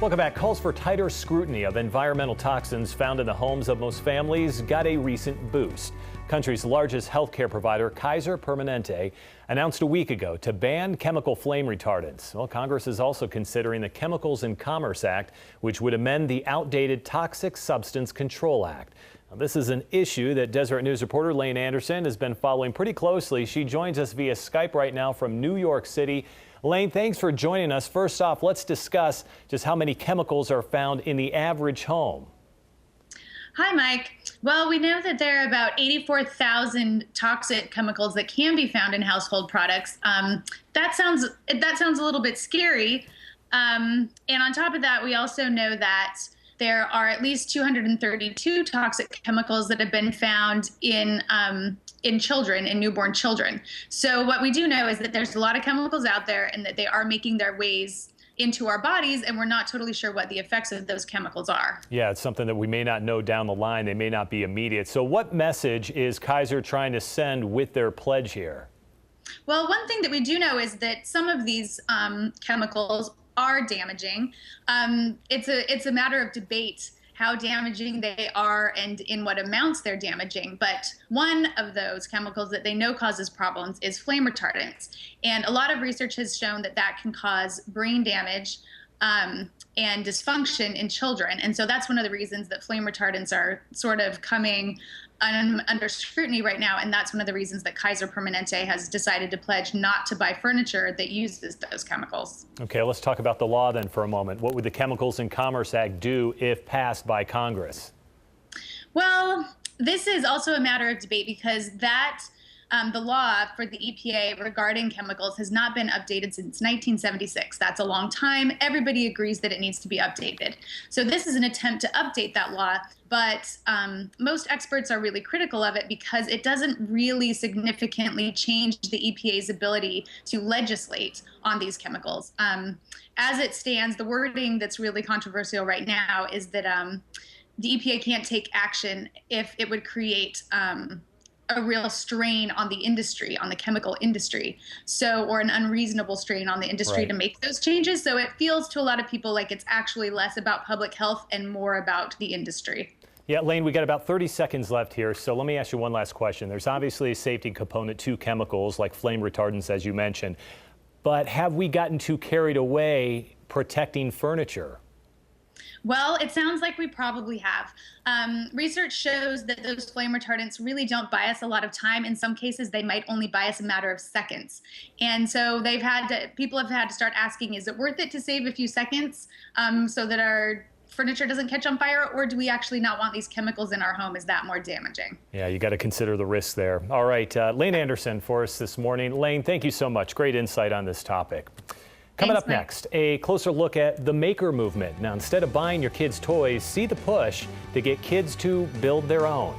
Welcome back. Calls for tighter scrutiny of environmental toxins found in the homes of most families got a recent boost. Country's largest healthcare provider, Kaiser Permanente, announced a week ago to ban chemical flame retardants. Well, Congress is also considering the Chemicals and Commerce Act, which would amend the outdated Toxic Substance Control Act. Now, this is an issue that Deseret News reporter Lane Anderson has been following pretty closely. She joins us via Skype right now from New York City. Lane, thanks for joining us. First off, let's discuss just how many chemicals are found in the average home. Hi, Mike. Well, we know that there are about 84,000 toxic chemicals that can be found in household products. That sounds a little bit scary. And on top of that, we also know that there are at least 232 toxic chemicals that have been found in children, in newborn children. So what we do know is that there's a lot of chemicals out there and that they are making their ways into our bodies, and we're not totally sure what the effects of those chemicals are. Yeah, it's something that we may not know down the line. They may not be immediate. So what message is Kaiser trying to send with their pledge here? Well, one thing that we do know is that some of these chemicals are damaging. It's a matter of debate how damaging they are and in what amounts they're damaging. But one of those chemicals that they know causes problems is flame retardants. And a lot of research has shown that that can cause brain damage and dysfunction in children. And so that's one of the reasons that flame retardants are sort of coming under scrutiny right now. And that's one of the reasons that Kaiser Permanente has decided to pledge not to buy furniture that uses those chemicals. Okay, let's talk about the law then for a moment. What would the Chemicals and Commerce Act do if passed by Congress? Well, this is also a matter of debate because the law for the EPA regarding chemicals has not been updated since 1976. That's a long time. Everybody agrees that it needs to be updated. So this is an attempt to update that law, but most experts are really critical of it because it doesn't really significantly change the EPA's ability to legislate on these chemicals. As it stands, the wording that's really controversial right now is that the EPA can't take action if it would create a real strain on the industry, on the chemical industry, or an unreasonable strain on the industry to make those changes. So it feels to a lot of people like it's actually less about public health and more about the industry. Yeah, Lane, we got about 30 seconds left here, so let me ask you one last question. There's obviously a safety component to chemicals like flame retardants, as you mentioned, but have we gotten too carried away protecting furniture? Well, it sounds like we probably have. Research shows that those flame retardants really don't buy us a lot of time. In some cases, they might only buy us a matter of seconds. And so people have had to start asking, is it worth it to save a few seconds so that our furniture doesn't catch on fire, or do we actually not want these chemicals in our home? Is that more damaging? Yeah, you got to consider the risks there. All right, Lane Anderson for us this morning. Lane, thank you so much. Great insight on this topic. Coming up next, a closer look at the maker movement. Now, instead of buying your kids toys, see the push to get kids to build their own.